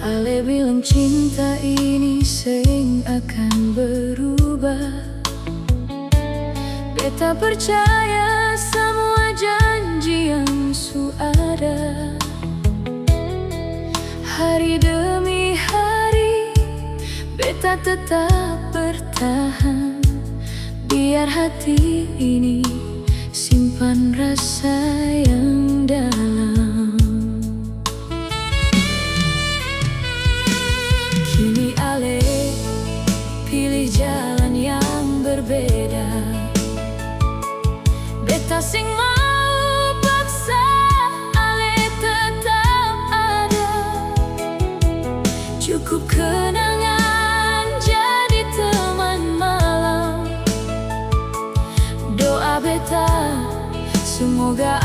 Ale bilang cinta ini sing akan berubah. Beta percaya semua janji yang su ada. Hari demi hari beta tetap bertahan, biar hati ini simpan rasa yang dalam. Kini ale pilih jalan yang berbeda. Beta sing mau paksa ale tetap ada. Cukup kenangan jadi teman malam. Doa beta semoga